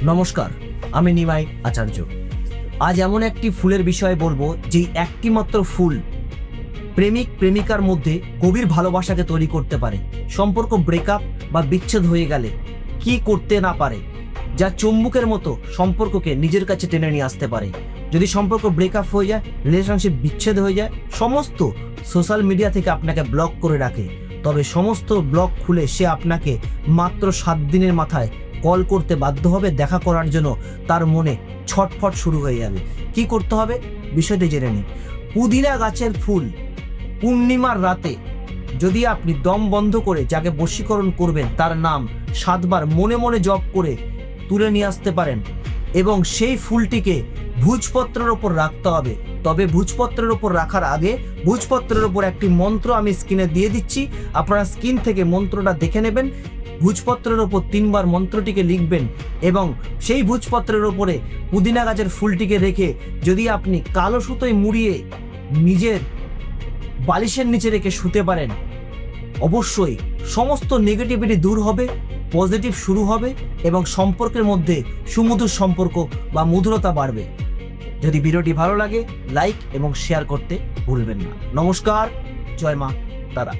নমস্কার, আমি নিমাই আচার্য। আজ এমন একটি ফুলের বিষয়ে বলবো, যেই একটি মাত্র ফুল প্রেমিক প্রেমিকার মধ্যে গভীর ভালোবাসাকে তৈরি করতে পারে। সম্পর্ক ব্রেকআপ বা বিচ্ছেদ হয়ে গেলে কি করতে না পারে, যা চুম্বকের মতো সম্পর্ককে নিজের কাছে টেনে নিয়ে আসতে পারে। যদি সম্পর্ক ব্রেকআপ হয়ে যায়, রিলেশনশিপ বিচ্ছেদ হয়ে যায়, সমস্ত সোশ্যাল মিডিয়া থেকে আপনাকে ব্লক করে রাখে, তবে সমস্ত ব্লক খুলে সে আপনাকে মাত্র 7 দিনের মাথায় কল করতে বাধ্য হবে। দেখা করার জন্য তার মনে ছটফট শুরু হয়ে যাবে। কি করতে হবে বিষয়টি জেনে নিন। পুদিনা গাছের ফুল পূর্ণিমার রাতে যদি আপনি দম বন্ধ করে যাকে বশীকরণ করবেন তার নাম 7 বার মনে মনে জপ করে তুলে নিয়ে আসতে পারেন, এবং সেই ফুলটিকে ভোজপত্রের ওপর রাখতে হবে। তবে ভোজপত্রের ওপর রাখার আগে ভোজপত্রের ওপর একটি মন্ত্র আমি স্ক্রিনে দিয়ে দিচ্ছি, আপনারা স্ক্রিন থেকে মন্ত্রটা দেখে নেবেন। ভোজপত্রের ওপর 3 বার মন্ত্রটিকে লিখবেন এবং সেই ভোজপত্রের ওপরে পুদিনা গাছের ফুলটিকে রেখে যদি আপনি কালো সুতোয় মুড়িয়ে নিজের বালিশের নিচে রেখে শুতে পারেন, অবশ্যই সমস্ত নেগেটিভিটি দূর হবে, পজিটিভ শুরু হবে এবং সম্পর্কের মধ্যে সুমধুর সম্পর্ক বা মধুরতা বাড়বে। যদি ভিডিওটি ভালো লাগে, লাইক এবং শেয়ার করতে ভুলবেন না। নমস্কার, জয় মা তারা।